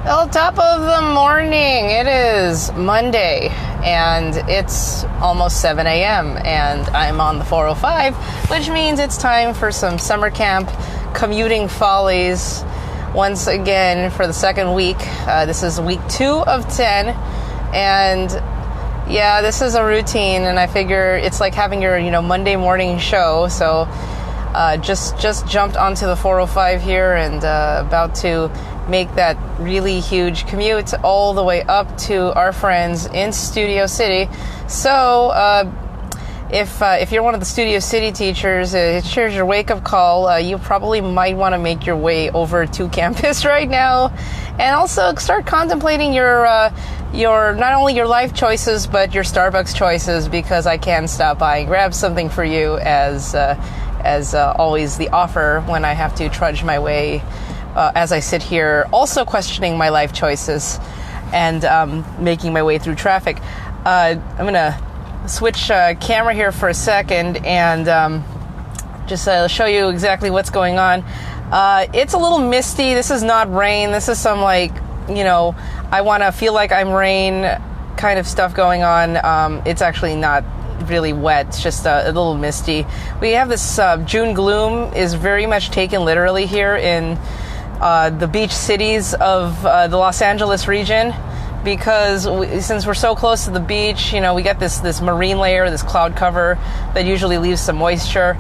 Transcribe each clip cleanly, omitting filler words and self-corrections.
Well, top of the morning. It is Monday, and it's almost 7 a.m., and I'm on the 405, which means it's time for some summer camp commuting follies once again for the second week. This is week 2 of 10, and yeah, this is a routine, and I figure it's like having your, Monday morning show, so just jumped onto the 405 here and about to make that really huge commute all the way up to our friends in Studio City. So if you're one of the Studio City teachers, here's your wake-up call. You probably might want to make your way over to campus right now, and also start contemplating your not only your life choices but your Starbucks choices, because I can stop by and grab something for you as always the offer when I have to trudge my way as I sit here, also questioning my life choices and making my way through traffic. I'm going to switch camera here for a second and just show you exactly what's going on. It's a little misty. This is not rain. This is some I want to feel like I'm rain kind of stuff going on. It's actually not really wet. It's just a little misty. We have this June gloom is very much taken literally here in the beach cities of the Los Angeles region, because since we're so close to the beach, we get this marine layer, this cloud cover that usually leaves some moisture.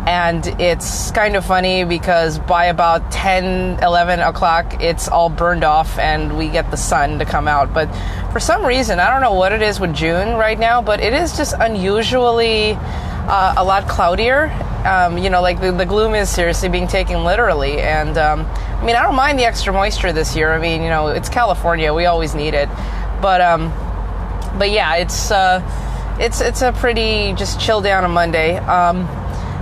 And it's kind of funny because by about 10, 11 o'clock, it's all burned off and we get the sun to come out. But for some reason, I don't know what it is with June right now, but it is just unusually a lot cloudier. The gloom is seriously being taken literally. And I don't mind the extra moisture this year. It's California. We always need it. But yeah, it's a pretty just chill down on Monday.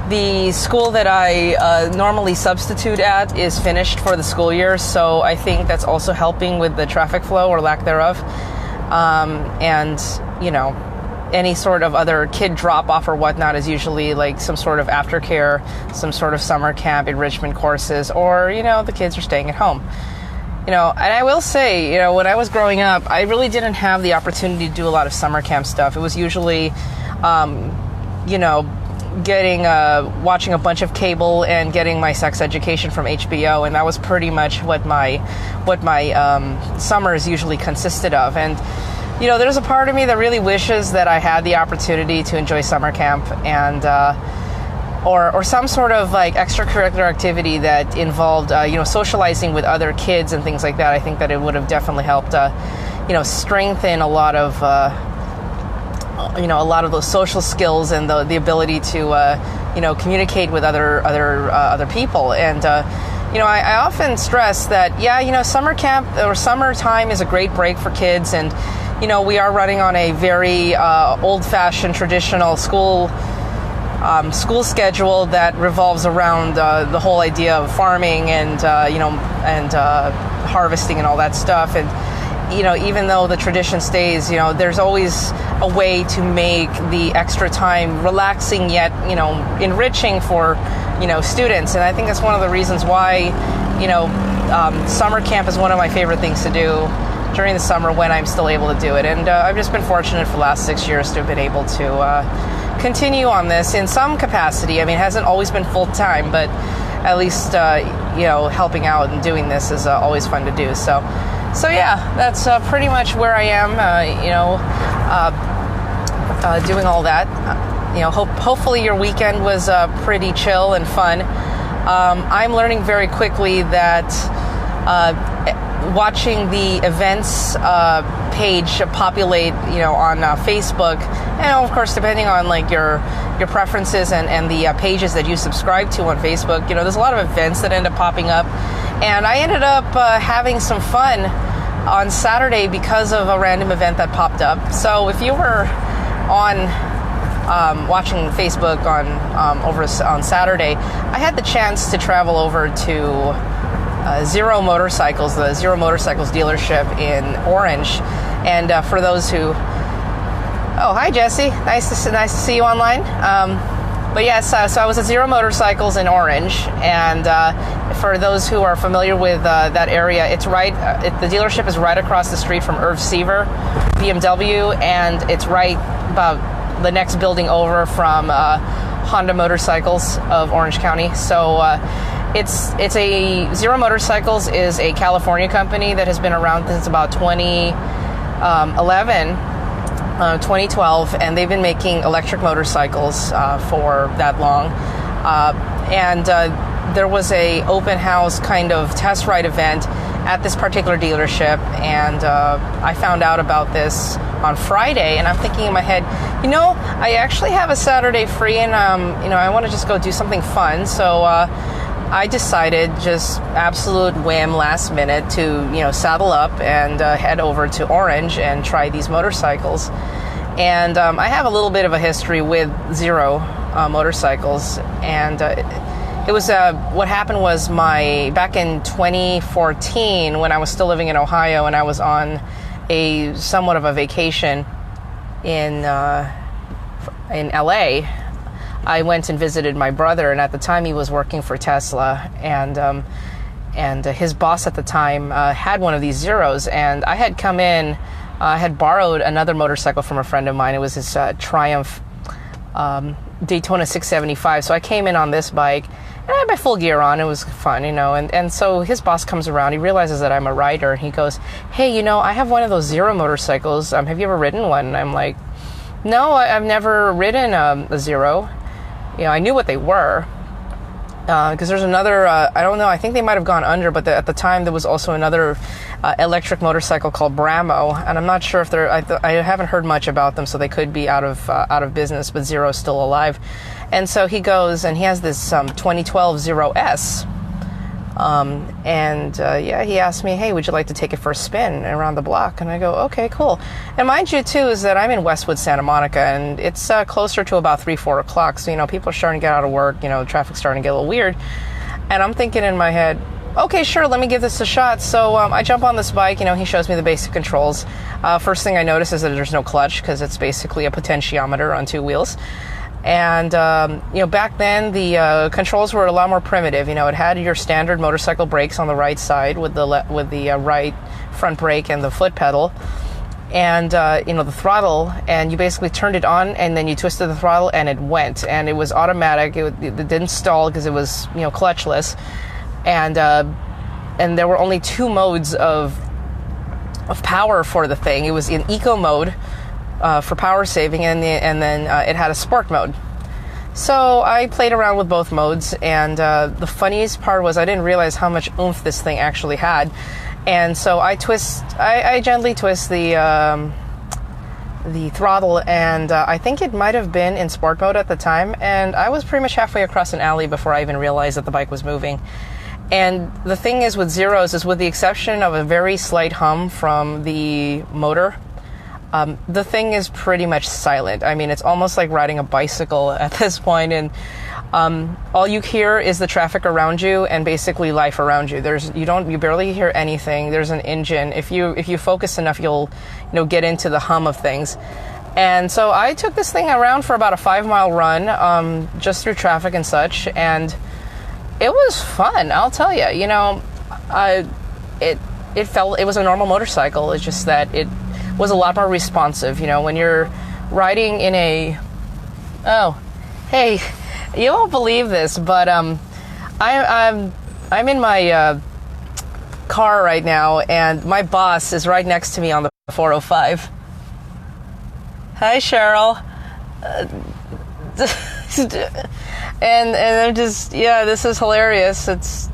The school that I normally substitute at is finished for the school year, so I think that's also helping with the traffic flow or lack thereof. Any sort of other kid drop-off or whatnot is usually like some sort of aftercare, some sort of summer camp enrichment courses, or, the kids are staying at home. And I will say, when I was growing up, I really didn't have the opportunity to do a lot of summer camp stuff. It was usually, watching a bunch of cable and getting my sex education from HBO, and that was pretty much what my summers usually consisted of. And there's a part of me that really wishes that I had the opportunity to enjoy summer camp and or some sort of like extracurricular activity that involved socializing with other kids and things like that. I think that it would have definitely helped strengthen a lot of those social skills and the ability to communicate with other people. And I often stress that summer camp or summertime is a great break for kids, and we are running on a very old-fashioned traditional school schedule that revolves around the whole idea of farming and harvesting and all that stuff. And even though the tradition stays, there's always a way to make the extra time relaxing yet, enriching for, students. And I think that's one of the reasons why, summer camp is one of my favorite things to do during the summer when I'm still able to do it. And I've just been fortunate for the last 6 years to have been able to continue on this in some capacity. It hasn't always been full-time, but at least, helping out and doing this is always fun to do. So yeah, that's pretty much where I am, doing all that. Hopefully your weekend was pretty chill and fun. I'm learning very quickly that watching the events page populate, on Facebook, and of course, depending on like your preferences and the pages that you subscribe to on Facebook, there's a lot of events that end up popping up. And I ended up having some fun on Saturday because of a random event that popped up. So if you were on watching Facebook on Saturday, I had the chance to travel over to Zero Motorcycles, the Zero Motorcycles dealership in Orange. And for those who, oh, hi Jesse, nice to see you online. But yes, so I was at Zero Motorcycles in Orange, and for those who are familiar with that area, it's right. The dealership is right across the street from Irv Seaver, BMW, and it's right about the next building over from Honda Motorcycles of Orange County. So it's a Zero Motorcycles is a California company that has been around since about 2012, and they've been making electric motorcycles for that long. And there was a open house kind of test ride event at this particular dealership, and I found out about this on Friday, and I'm thinking in my head, I actually have a Saturday free, and I want to just go do something fun. So I decided, just absolute whim, last minute, to saddle up and head over to Orange and try these motorcycles. And I have a little bit of a history with Zero motorcycles, and it was what happened was back in 2014, when I was still living in Ohio, and I was on a somewhat of a vacation in LA. I went and visited my brother, and at the time he was working for Tesla, and his boss at the time had one of these Zeros, and I had come in. I had borrowed another motorcycle from a friend of mine. It was his Triumph Daytona 675. So I came in on this bike, and I had my full gear on. It was fun, and so his boss comes around. He realizes that I'm a rider, and he goes, "Hey, I have one of those Zero motorcycles. Have you ever ridden one?" And I'm like, "No, I've never ridden a Zero." I knew what they were, because there's another, I don't know, I think they might have gone under, but at the time there was also another electric motorcycle called Bramo, and I'm not sure if I haven't heard much about them, so they could be out of business, but Zero's still alive. And so he goes, and he has this 2012 Zero S, he asked me, "Hey, would you like to take it for a spin around the block?" And I go, "Okay, cool." And mind you, too, is that I'm in Westwood, Santa Monica, and it's closer to about 3-4 o'clock. So, people are starting to get out of work, traffic's starting to get a little weird. And I'm thinking in my head, okay, sure, let me give this a shot. So I jump on this bike, he shows me the basic controls. First thing I notice is that there's no clutch, because it's basically a potentiometer on two wheels. And, back then the controls were a lot more primitive. It had your standard motorcycle brakes on the right side with the right front brake and the foot pedal. And, the throttle, and you basically turned it on, and then you twisted the throttle, and it went. And it was automatic. It didn't stall because it was, clutchless. And there were only two modes of power for the thing. It was in eco mode, for power saving, and then it had a sport mode. So I played around with both modes, and the funniest part was I didn't realize how much oomph this thing actually had. And so I gently twist the throttle, and I think it might have been in sport mode at the time, and I was pretty much halfway across an alley before I even realized that the bike was moving. And the thing is with Zeros is, with the exception of a very slight hum from the motor, the thing is pretty much silent. I mean, it's almost like riding a bicycle at this point, and all you hear is the traffic around you and basically life around you. You barely hear anything. There's an engine. If you focus enough, you'll get into the hum of things. And so I took this thing around for about a 5-mile run, just through traffic and such, and it was fun, I'll tell you. It was a normal motorcycle. It's just that it was a lot more responsive. When you're riding in hey, you won't believe this, but I'm in my car right now, and my boss is right next to me on the 405. Hi, Cheryl. And I'm just, this is hilarious. That's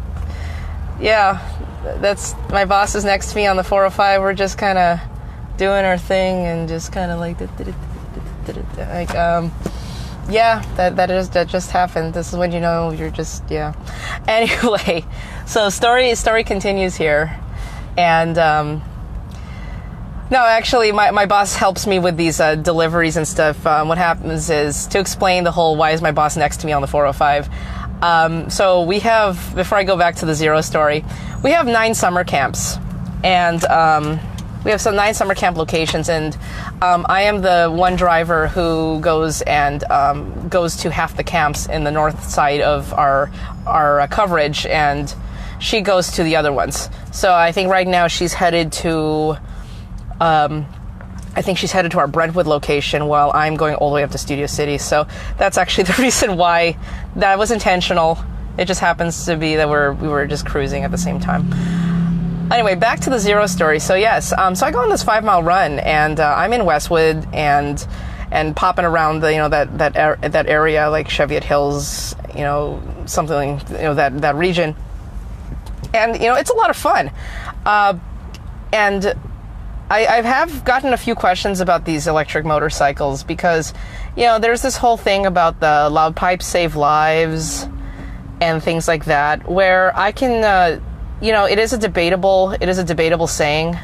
my boss is next to me on the 405. We're just kind of doing our thing, and just kind of like that just happened. This is when you're just Anyway, so story continues here, and no, actually, my boss helps me with these deliveries and stuff. What happens is, to explain the whole why is my boss next to me on the 405. So we have, before I go back to the Zero story, we have 9 summer camps, and we have some 9 summer camp locations, and I am the one driver who goes to half the camps in the north side of our coverage, and she goes to the other ones. So I think right now she's headed to our Brentwood location, while I'm going all the way up to Studio City. So that's actually the reason why that was intentional. It just happens to be that we were just cruising at the same time. Anyway, back to the Zero story. So yes, so I go on this 5-mile run, and I'm in Westwood and popping around that area, like Cheviot Hills, something, that region. And, it's a lot of fun. And I have gotten a few questions about these electric motorcycles because, there's this whole thing about the loud pipes save lives and things like that, where I can, it is a debatable saying.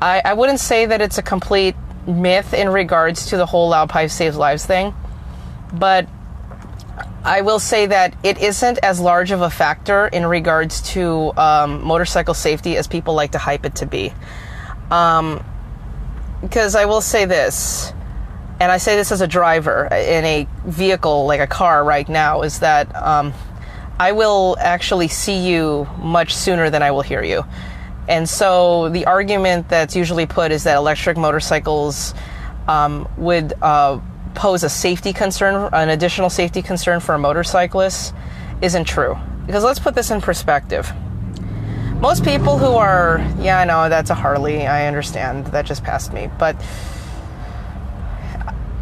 I wouldn't say that it's a complete myth in regards to the whole loud pipe saves lives thing, but I will say that it isn't as large of a factor in regards to motorcycle safety as people like to hype it to be. Because I will say this, and I say this as a driver in a vehicle like a car right now, is that I will actually see you much sooner than I will hear you. And so the argument that's usually put is that electric motorcycles would pose a safety concern, an additional safety concern for a motorcyclist, isn't true. Because let's put this in perspective. Most people who are, I know that's a Harley, I understand, that just passed me, but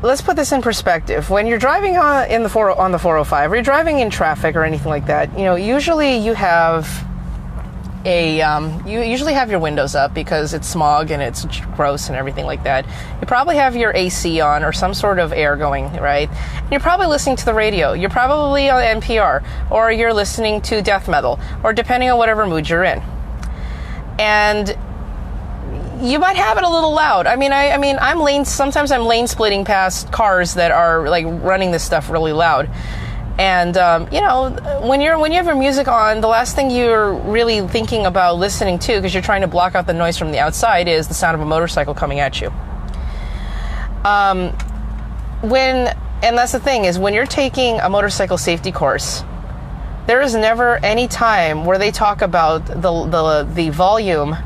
let's put this in perspective. When you're driving on the 405, or you're driving in traffic or anything like that, usually you have you usually have your windows up because it's smog and it's gross and everything like that. You probably have your AC on or some sort of air going, right? And you're probably listening to the radio. You're probably on NPR, or you're listening to death metal, or depending on whatever mood you're in. And you might have it a little loud. Sometimes I'm lane splitting past cars that are like running this stuff really loud. And, when you have your music on, the last thing you're really thinking about listening to, because you're trying to block out the noise from the outside, is the sound of a motorcycle coming at you. And that's the thing, is when you're taking a motorcycle safety course, there is never any time where they talk about the volume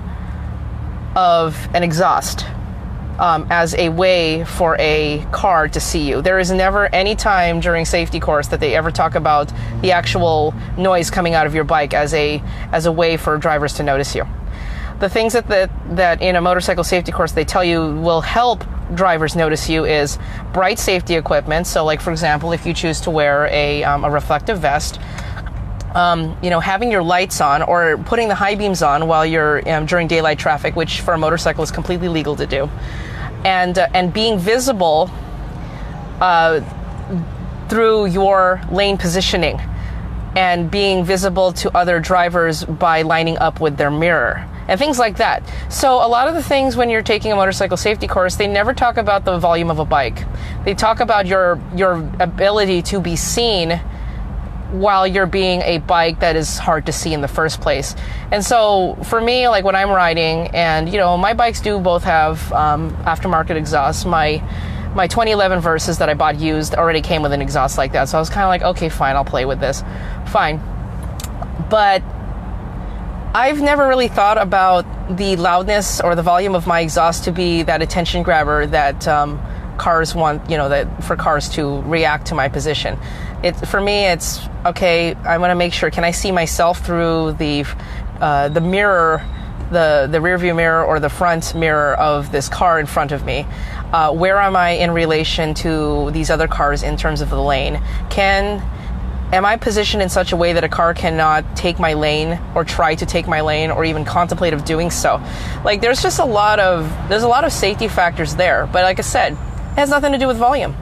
of an exhaust as a way for a car to see you. There is never any time during safety course that they ever talk about the actual noise coming out of your bike as a way for drivers to notice you. The things that in a motorcycle safety course they tell you will help drivers notice you is bright safety equipment. So, like, for example, if you choose to wear a reflective vest, having your lights on, or putting the high beams on while you're during daylight traffic, which for a motorcycle is completely legal to do, and being visible through your lane positioning, and being visible to other drivers by lining up with their mirror, and things like that. So a lot of the things when you're taking a motorcycle safety course, they never talk about the volume of a bike. They talk about your ability to be seen while you're being a bike that is hard to see in the first place. And so for me, like when I'm riding, and my bikes do both have aftermarket exhausts. My 2011 Versys that I bought used already came with an exhaust like that, so I was kind of like, okay, fine, I'll play with this, fine. But I've never really thought about the loudness or the volume of my exhaust to be that attention grabber that cars want, that for cars to react to my position. For me, it's okay. I want to make sure. Can I see myself through the mirror, the rear view mirror or the front mirror of this car in front of me? Where am I in relation to these other cars in terms of the lane? Am I positioned in such a way that a car cannot take my lane, or try to take my lane, or even contemplate of doing so? Like, there's a lot of safety factors there. But like I said, it has nothing to do with volume.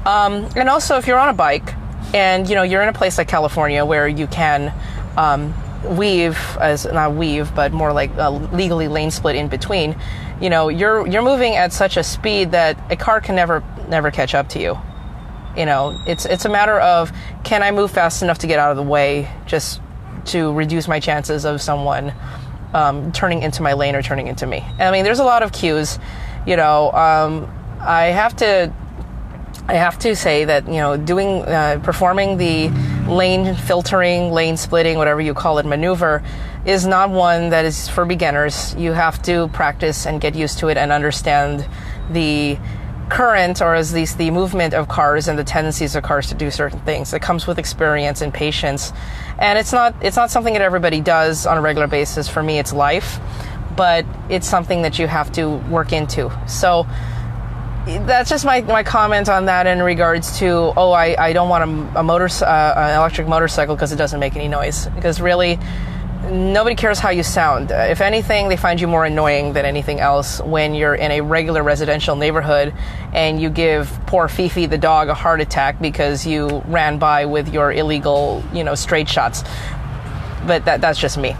And also, if you're on a bike and you're in a place like California where you can but more like legally lane split in between, you're moving at such a speed that a car can never catch up to you. It's a matter of, can I move fast enough to get out of the way, just to reduce my chances of someone turning into my lane or turning into me. I mean, there's a lot of cues. I have to say that, performing the lane filtering, lane splitting, whatever you call it, maneuver is not one that is for beginners. You have to practice and get used to it and understand the current, or at least the movement of cars and the tendencies of cars to do certain things. It comes with experience and patience. And it's not something that everybody does on a regular basis. For me, it's life, but it's something that you have to work into. So that's just my comment on that in regards to, I don't want an electric motorcycle because it doesn't make any noise. Because really, nobody cares how you sound. If anything, they find you more annoying than anything else when you're in a regular residential neighborhood and you give poor Fifi the dog a heart attack because you ran by with your illegal, straight shots. But that's just me.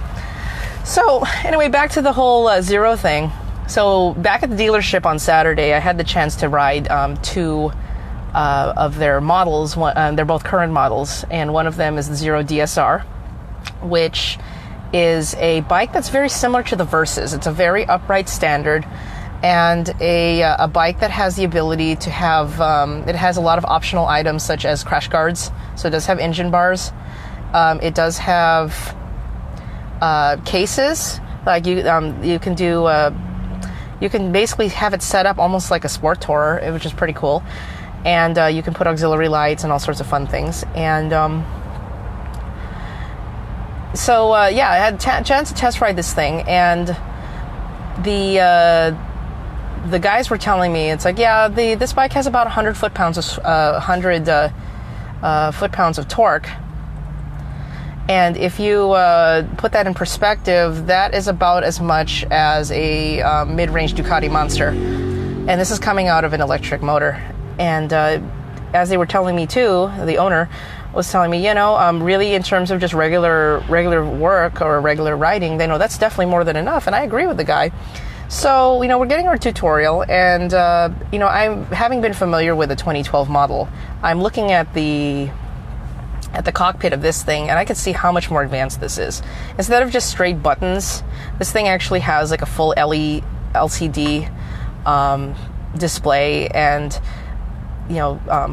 So anyway, back to the whole Zero thing. So back at the dealership on Saturday, I had the chance to ride two of their models. They're both current models, and one of them is the Zero DSR, which is a bike that's very similar to the Versys. It's a very upright standard, and a bike that has the ability to have, it has a lot of optional items such as crash guards. So it does have engine bars. It does have cases. Like you can do, you can basically have it set up almost like a Sport Tourer, which is pretty cool. And you can put auxiliary lights and all sorts of fun things. And So I had a chance to test ride this thing, and the guys were telling me, it's like, this bike has about 100 foot-pounds of torque, and if you put that in perspective, that is about as much as a mid-range Ducati Monster, and this is coming out of an electric motor. And as they were telling me too, the owner was telling me, really in terms of just regular work or regular riding, they know that's definitely more than enough. And I agree with the guy. So, we're getting our tutorial, and, I'm having been familiar with the 2012 model. I'm looking at the cockpit of this thing, and I can see how much more advanced this is. Instead of just straight buttons, this thing actually has like a full LCD display, and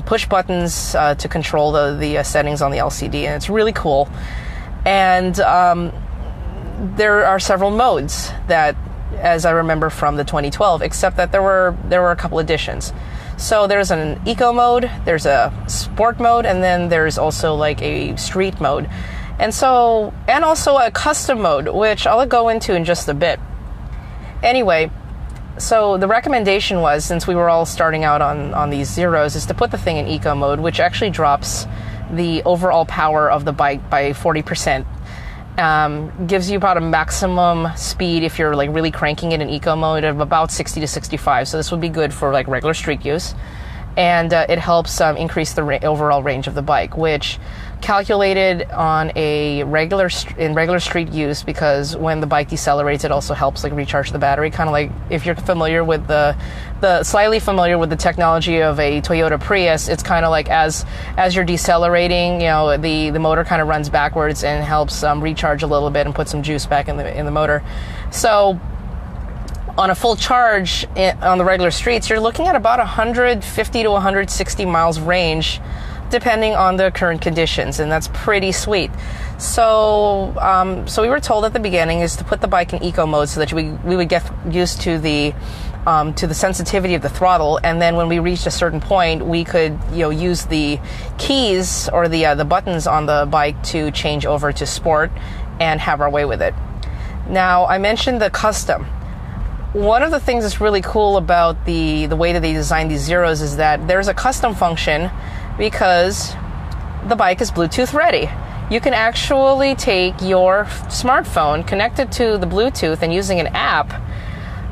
push buttons to control the settings on the LCD, and it's really cool. And there are several modes that, as I remember from the 2012, except that there were a couple additions. So there's an eco mode, there's a sport mode, and then there's also like a street mode, and also a custom mode, which I'll go into in just a bit. Anyway. So the recommendation was, since we were all starting out on these Zeros, is to put the thing in eco mode, which actually drops the overall power of the bike by 40%. Gives you about a maximum speed, if you're like really cranking it in eco mode, of about 60 to 65. So this would be good for like regular street use. And it helps increase the overall range of the bike, which calculated on a regular street use, because when the bike decelerates, it also helps like recharge the battery. Kind of like if you're familiar with slightly familiar with the technology of a Toyota Prius, it's kind of like as you're decelerating, the motor kind of runs backwards and helps recharge a little bit and put some juice back in the motor. So on a full charge on the regular streets, you're looking at about 150 to 160 miles range, depending on the current conditions, and that's pretty sweet. So we were told at the beginning is to put the bike in eco mode so that we would get used to the sensitivity of the throttle, and then when we reached a certain point, we could use the keys or the buttons on the bike to change over to sport and have our way with it. Now, I mentioned the custom. One of the things that's really cool about the way that they designed these Zeros is that there's a custom function, because the bike is Bluetooth ready. You can actually take your smartphone, connect it to the Bluetooth, and using an app,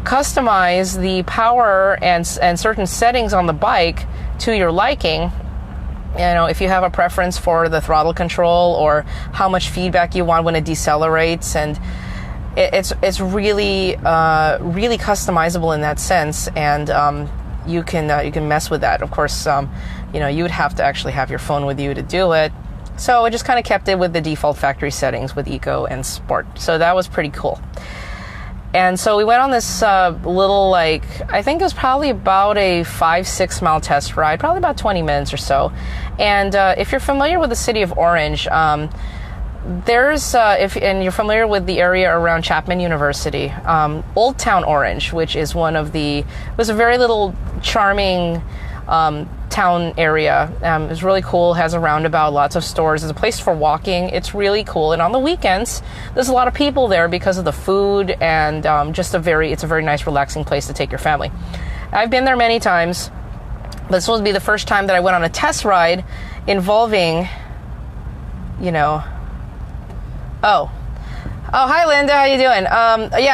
customize the power and certain settings on the bike to your liking. If you have a preference for the throttle control or how much feedback you want when it decelerates, and it's really really customizable in that sense, and you can mess with that. Of course, you would have to actually have your phone with you to do it. So I just kind of kept it with the default factory settings with Eco and Sport. So that was pretty cool. And so we went on this little, like, I think it was probably about a 5-6 mile test ride, probably about 20 minutes or so. And if you're familiar with the city of Orange, there's, and you're familiar with the area around Chapman University, Old Town Orange, which is it was a very little charming town area. It's really cool, has a roundabout, lots of stores. It's a place for walking. It's really cool. And on the weekends, there's a lot of people there because of the food and it's a very nice, relaxing place to take your family. I've been there many times. This will be the first time that I went on a test ride involving, Oh, hi, Linda. How you doing?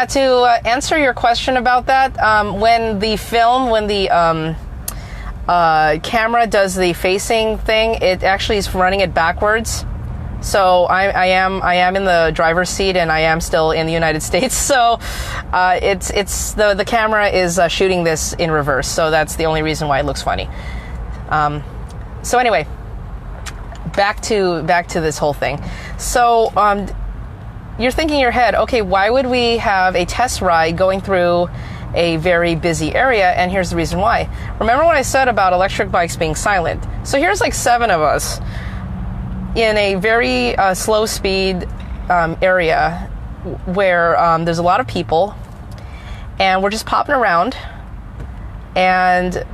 To answer your question about that, when the camera does the facing thing, it actually is running it backwards. So I am in the driver's seat, and I am still in the United States. So the camera is shooting this in reverse. So that's the only reason why it looks funny. So anyway, back to this whole thing. So you're thinking in your head, okay, why would we have a test ride going through a very busy area? And here's the reason why. Remember what I said about electric bikes being silent? So here's like 7 of us in a very slow speed area where there's a lot of people, and we're just popping around, and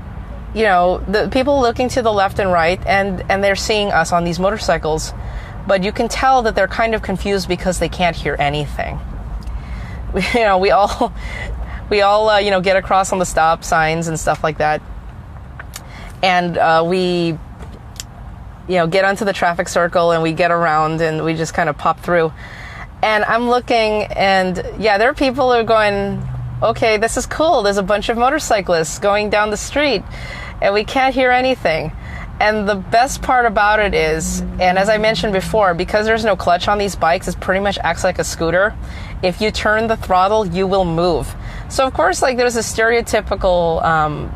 the people looking to the left and right, and they're seeing us on these motorcycles, but you can tell that they're kind of confused because they can't hear anything. We all get across on the stop signs and stuff like that, and we get onto the traffic circle, and we get around, and we just kind of pop through. And I'm looking, and there are people who are going, okay, this is cool. There's a bunch of motorcyclists going down the street, and we can't hear anything. And the best part about it is, and as I mentioned before, because there's no clutch on these bikes, it pretty much acts like a scooter. If you turn the throttle, you will move. So of course, like, there's a stereotypical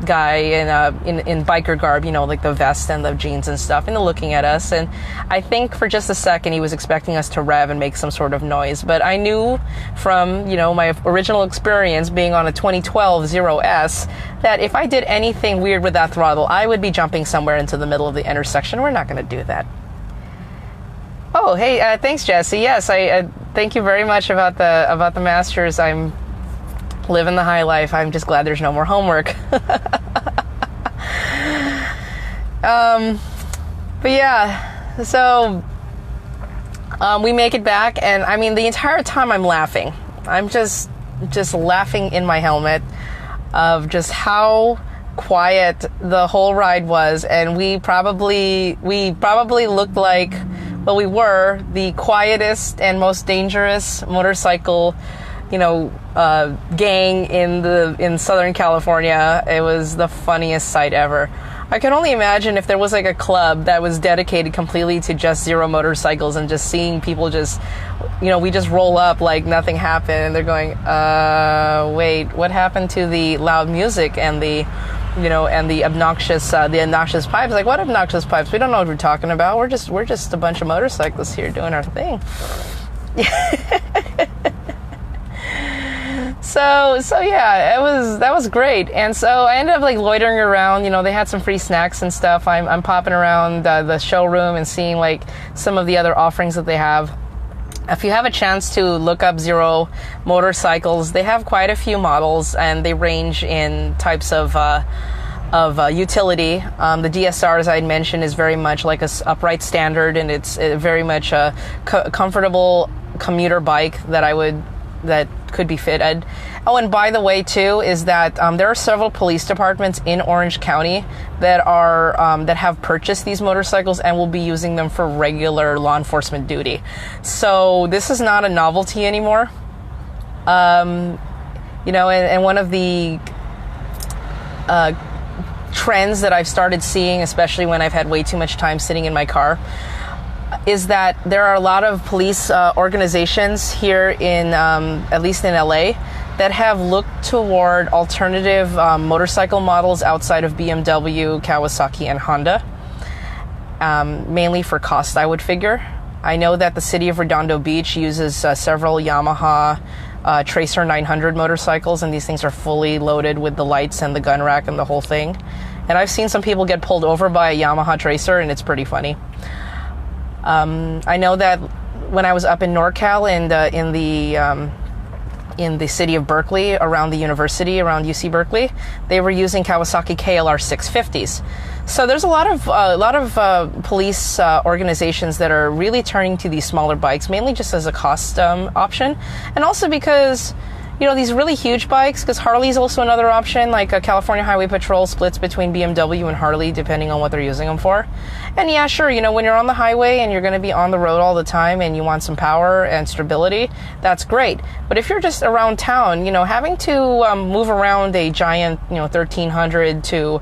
guy in biker garb, like the vest and the jeans and stuff, and looking at us. And I think for just a second he was expecting us to rev and make some sort of noise. But I knew from my original experience being on a 2012 Zero S that if I did anything weird with that throttle, I would be jumping somewhere into the middle of the intersection. We're not going to do that. Oh, hey, thanks, Jesse. Yes, I thank you very much about the masters. I'm living the high life. I'm just glad there's no more homework. But yeah, so we make it back, and I mean, the entire time I'm laughing. I'm just laughing in my helmet of just how quiet the whole ride was, and we probably looked like, well, we were the quietest and most dangerous motorcycle gang in Southern California. It was the funniest sight ever. I can only imagine if there was like a club that was dedicated completely to just zero motorcycles, and just seeing people just, we just roll up like nothing happened, and they're going, wait, what happened to the loud music and the obnoxious pipes? Like, what obnoxious pipes? We don't know what we're talking about. We're just a bunch of motorcyclists here doing our thing. So yeah, that was great. And so I ended up like loitering around. They had some free snacks and stuff. I'm popping around the showroom and seeing like some of the other offerings that they have. If you have a chance to look up Zero motorcycles, they have quite a few models, and they range in types of utility. The DSR, as I had mentioned, is very much like a upright standard, and it's very much a comfortable commuter bike that could be fitted. Oh, and by the way, too, is that there are several police departments in Orange County that have purchased these motorcycles and will be using them for regular law enforcement duty. So this is not a novelty anymore. And one of the trends that I've started seeing, especially when I've had way too much time sitting in my car, is that there are a lot of police organizations here in, at least in LA, that have looked toward alternative motorcycle models outside of BMW, Kawasaki, and Honda, mainly for cost, I would figure. I know that the city of Redondo Beach uses several Yamaha Tracer 900 motorcycles, and these things are fully loaded with the lights and the gun rack and the whole thing. And I've seen some people get pulled over by a Yamaha Tracer, and it's pretty funny. I know that when I was up in NorCal and in the city of Berkeley, around the university, around UC Berkeley, they were using Kawasaki KLR 650s. So there's a lot of police organizations that are really turning to these smaller bikes, mainly just as a cost option, and also because, you know, these really huge bikes, because Harley's also another option, like a California Highway Patrol splits between BMW and Harley depending on what they're using them for. And yeah, sure, you know, when you're on the highway and you're going to be on the road all the time and you want some power and stability, that's great. But if you're just around town, you know, having to move around a giant, you know, 1300 to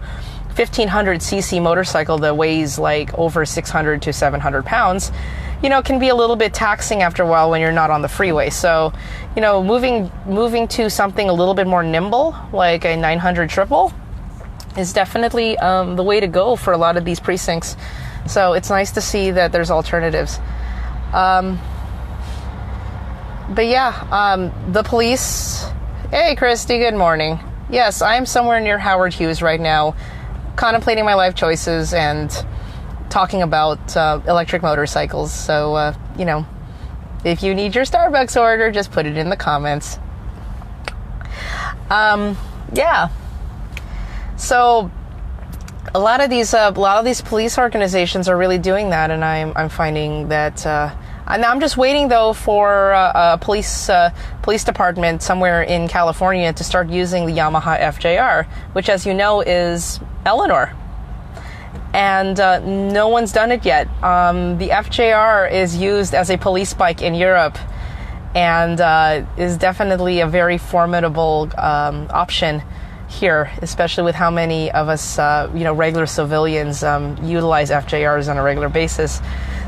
1500 cc motorcycle that weighs like over 600 to 700 pounds, you know, can be a little bit taxing after a while when you're not on the freeway. So, you know, moving to something a little bit more nimble, like a 900 triple, is definitely the way to go for a lot of these precincts. So it's nice to see that there's alternatives. But yeah, the police. Hey, Christy, good morning. Yes, I'm somewhere near Howard Hughes right now, contemplating my life choices and talking about electric motorcycles. So, you know, if you need your Starbucks order, just put it in the comments. Yeah. So a lot of these police organizations are really doing that, and I'm finding that. And I'm just waiting though for a police department somewhere in California to start using the Yamaha FJR, which, as you know, is Eleanor. And no one's done it yet. The FJR is used as a police bike in Europe, and is definitely a very formidable option here, especially with how many of us, you know, regular civilians utilize FJRs on a regular basis.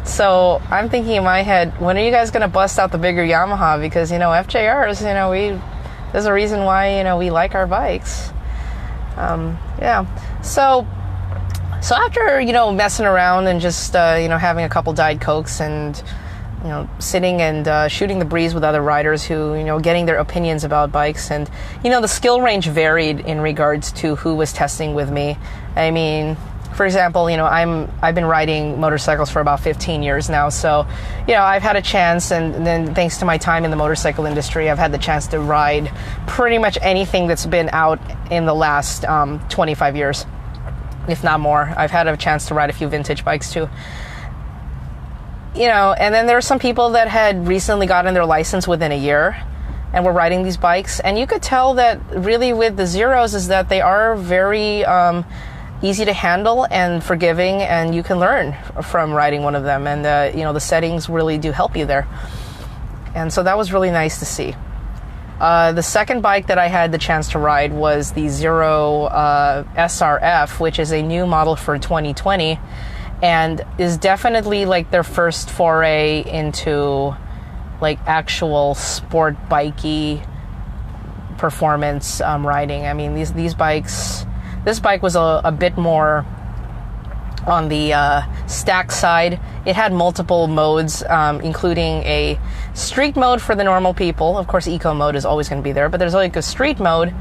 So I'm thinking in my head, when are you guys going to bust out the bigger Yamaha? Because, you know, FJRs, you know, there's a reason why, you know, we like our bikes. Yeah. So after, you know, messing around and just, you know, having a couple Diet Cokes and, you know, sitting and shooting the breeze with other riders who, you know, getting their opinions about bikes, and, you know, the skill range varied in regards to who was testing with me. I mean, for example, you know, I've been riding motorcycles for about 15 years now, so, you know, I've had a chance, and then thanks to my time in the motorcycle industry, I've had the chance to ride pretty much anything that's been out in the last 25 years, if not more. I've had a chance to ride a few vintage bikes too. You know, and then there are some people that had recently gotten their license within a year and were riding these bikes, and you could tell that really with the Zeros is that they are very easy to handle and forgiving, and you can learn from riding one of them, and you know, the settings really do help you there. And so that was really nice to see. The second bike that I had the chance to ride was the Zero SRF, which is a new model for 2020, and is definitely like their first foray into like actual sport bikey performance riding. I mean, these bikes. This bike was a bit more on the stack side. It had multiple modes, including a street mode for the normal people. Of course, eco mode is always going to be there, but there's like a street mode,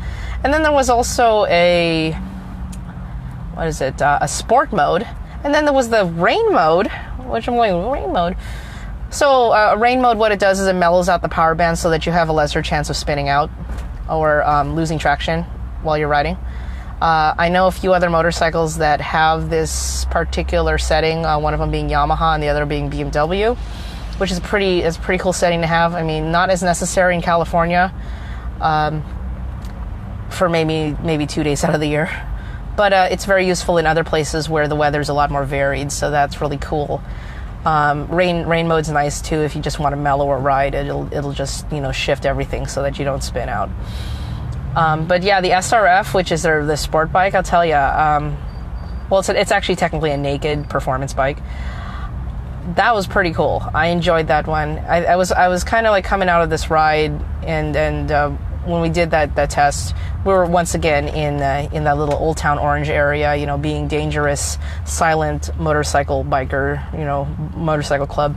and then there was also a sport mode, and then there was the rain mode, which I'm going, rain mode. So rain mode, what it does is it mellows out the power band so that you have a lesser chance of spinning out or losing traction while you're riding. I know a few other motorcycles that have this particular setting, one of them being Yamaha and the other being BMW, which is a pretty cool setting to have. I mean, not as necessary in California for maybe 2 days out of the year, but it's very useful in other places where the weather's a lot more varied, so that's really cool. Rain mode's nice too if you just want to mellow or ride. It'll just, you know, shift everything so that you don't spin out. But yeah, the SRF, which is the sport bike, I'll tell you, well, it's actually technically a naked performance bike. That was pretty cool. I enjoyed that one. I was kind of like coming out of this ride, and when we did that test, we were once again in that little Old Town Orange area, you know, being dangerous, silent motorcycle biker, you know, motorcycle club.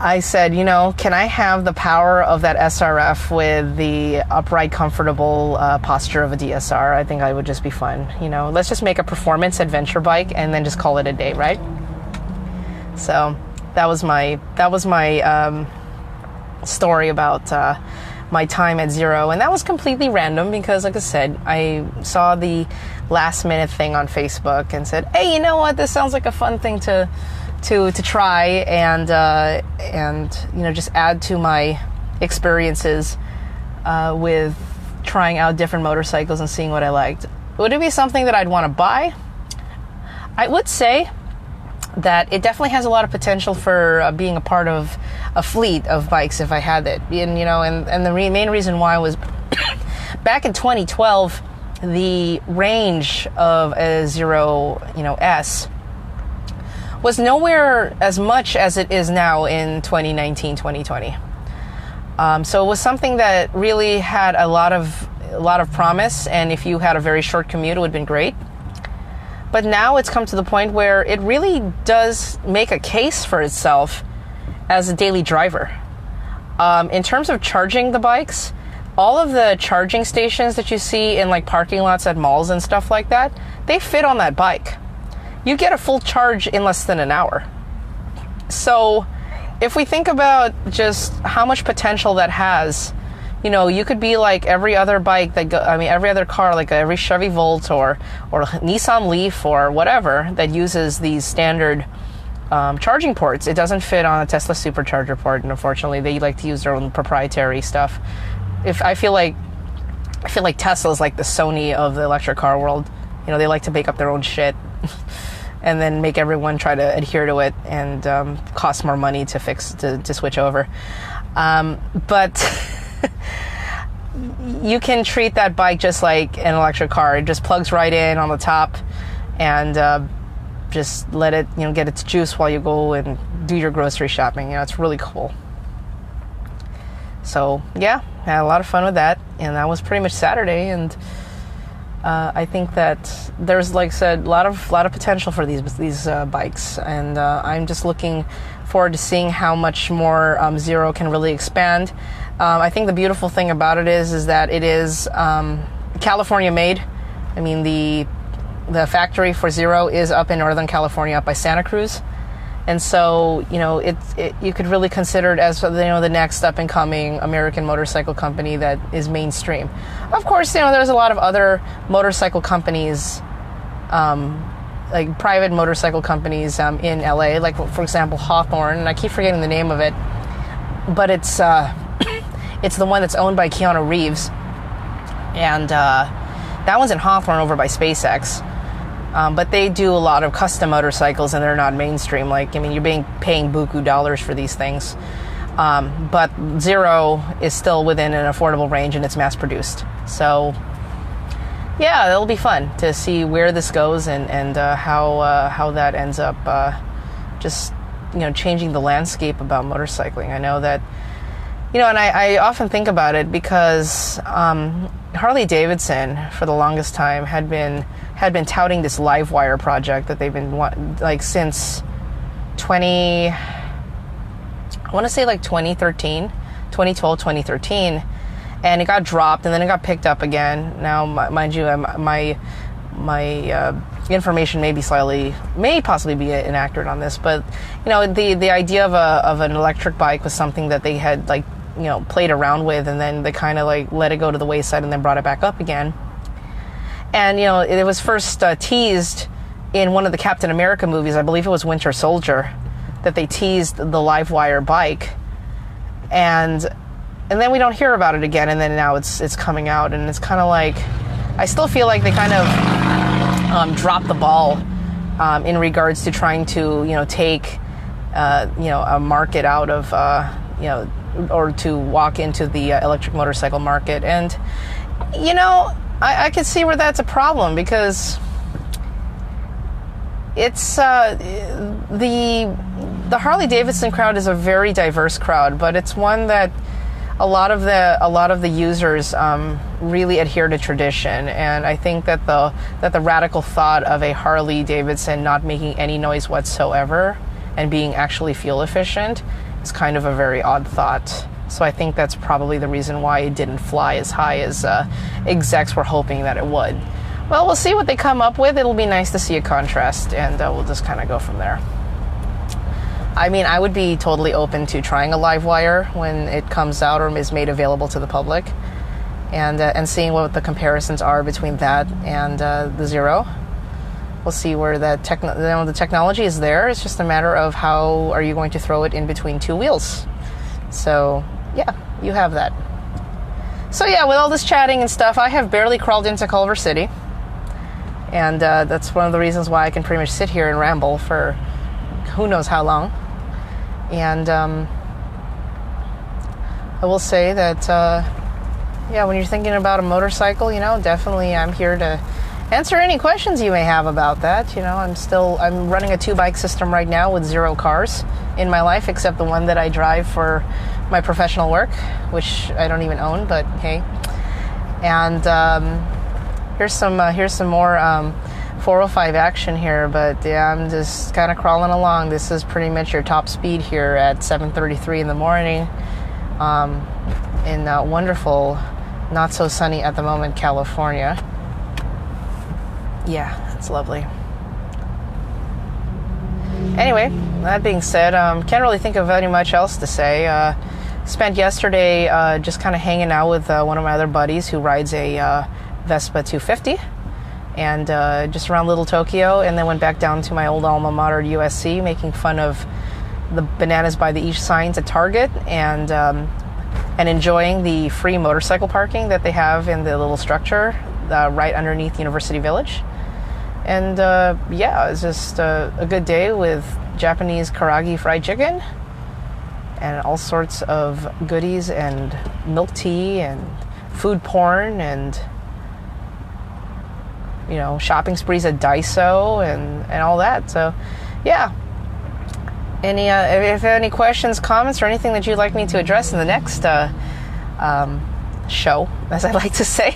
I said, can I have the power of that SRF with the upright, comfortable posture of a DSR? I think I would just be fun. Let's just make a performance adventure bike and then just call it a day, right? So that was my story about my time at Zero, and that was completely random because, like I said, I saw the last minute thing on Facebook and said, hey, you know what? This sounds like a fun thing to try and just add to my experiences with trying out different motorcycles and seeing what I liked. Would it be something that I'd want to buy? I would say that it definitely has a lot of potential for being a part of a fleet of bikes if I had it. And the main reason why was back in 2012, the range of a Zero S was nowhere as much as it is now in 2019, 2020. So it was something that really had a lot of promise, and if you had a very short commute, it would have been great. But now it's come to the point where it really does make a case for itself as a daily driver. In terms of charging the bikes, all of the charging stations that you see in like parking lots at malls and stuff like that, they fit on that bike. You get a full charge in less than an hour. So if we think about just how much potential that has, you could be like every other bike every other car, like every Chevy Volt or Nissan Leaf or whatever that uses these standard charging ports. It doesn't fit on a Tesla supercharger port, and unfortunately they like to use their own proprietary stuff. I feel like Tesla is like the Sony of the electric car world. They like to make up their own shit and then make everyone try to adhere to it, and cost more money to switch over. But you can treat that bike just like an electric car. It just plugs right in on the top, and just let it get its juice while you go and do your grocery shopping. It's really cool. So yeah, I had a lot of fun with that, and that was pretty much Saturday. And I think that there's, like I said, a lot of potential for these bikes, and I'm just looking forward to seeing how much more Zero can really expand. I think the beautiful thing about it is that it is California made. I mean, the factory for Zero is up in Northern California, up by Santa Cruz. And so, you could really consider it as, the next up and coming American motorcycle company that is mainstream. Of course, there's a lot of other motorcycle companies, like private motorcycle companies in LA, like for example, Hawthorne, and I keep forgetting the name of it, but it's it's the one that's owned by Keanu Reeves, and that one's in Hawthorne over by SpaceX. But they do a lot of custom motorcycles, and they're not mainstream. You're paying buku dollars for these things. But Zero is still within an affordable range, and it's mass produced. So yeah, it'll be fun to see where this goes and how that ends up just changing the landscape about motorcycling. I know that and I often think about it because Harley Davidson for the longest time had been touting this Livewire project that they've been since 2013, 2013, and it got dropped, and then it got picked up again. Now, mind you, my information may possibly be inaccurate on this, but the idea of an electric bike was something that they had played around with, and then they kind of let it go to the wayside and then brought it back up again. And it was first teased in one of the Captain America movies. I believe it was Winter Soldier, that they teased the Livewire bike, and then we don't hear about it again. And then now it's coming out, and it's kind of I still feel like they kind of dropped the ball in regards to trying to take a market out of or to walk into the electric motorcycle market. And I can see where that's a problem, because it's the Harley Davidson crowd is a very diverse crowd, but it's one that a lot of the users really adhere to tradition. And I think that the radical thought of a Harley Davidson not making any noise whatsoever and being actually fuel efficient is kind of a very odd thought. So I think that's probably the reason why it didn't fly as high as execs were hoping that it would. Well, we'll see what they come up with. It'll be nice to see a contrast, and we'll just kind of go from there. I mean, I would be totally open to trying a live wire when it comes out or is made available to the public, and seeing what the comparisons are between that and the Zero. We'll see where the technology is there. It's just a matter of how are you going to throw it in between two wheels. So, yeah, you have that. So, yeah, with all this chatting and stuff, I have barely crawled into Culver City. And that's one of the reasons why I can pretty much sit here and ramble for who knows how long. And I will say that, yeah, when you're thinking about a motorcycle, definitely I'm here to answer any questions you may have about that. I'm running a 2-bike system right now with 0 cars in my life, except the one that I drive for my professional work, which I don't even own, but hey. And here's some more 405 action here, but yeah, I'm just kind of crawling along. This is pretty much your top speed here at 7:33 in the morning in wonderful, not so sunny at the moment, California. Yeah, it's lovely. Anyway, that being said, can't really think of any much else to say. Spent yesterday just kind of hanging out with one of my other buddies who rides a Vespa 250, and just around Little Tokyo, and then went back down to my old alma mater, USC, making fun of the bananas by the each signs at Target, and enjoying the free motorcycle parking that they have in the little structure right underneath University Village. And yeah, it was just a good day with Japanese karaage fried chicken and all sorts of goodies and milk tea and food porn and shopping sprees at Daiso and all that. So yeah, if you have any questions, comments, or anything that you'd like me to address in the next show, as I like to say,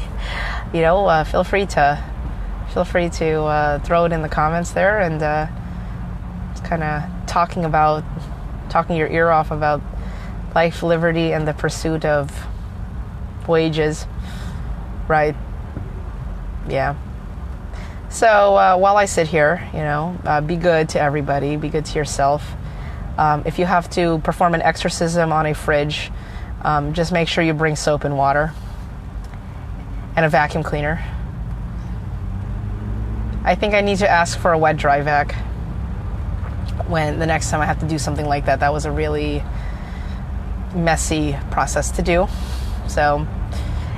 feel free to throw it in the comments there, and just kind of talking your ear off about life, liberty, and the pursuit of wages, right? Yeah. So while I sit here, be good to everybody, be good to yourself. If you have to perform an exorcism on a fridge, just make sure you bring soap and water and a vacuum cleaner. I think I need to ask for a wet dry vac when the next time I have to do something like that. That was a really messy process to do. So,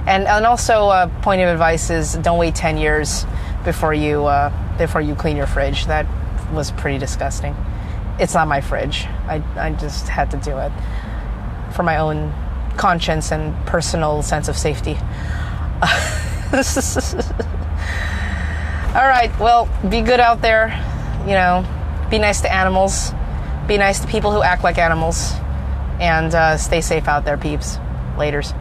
and also a point of advice is don't wait 10 years before you clean your fridge. That was pretty disgusting. It's not my fridge. I just had to do it for my own conscience and personal sense of safety. All right, well, be good out there. Be nice to animals. Be nice to people who act like animals. And stay safe out there, peeps. Laters.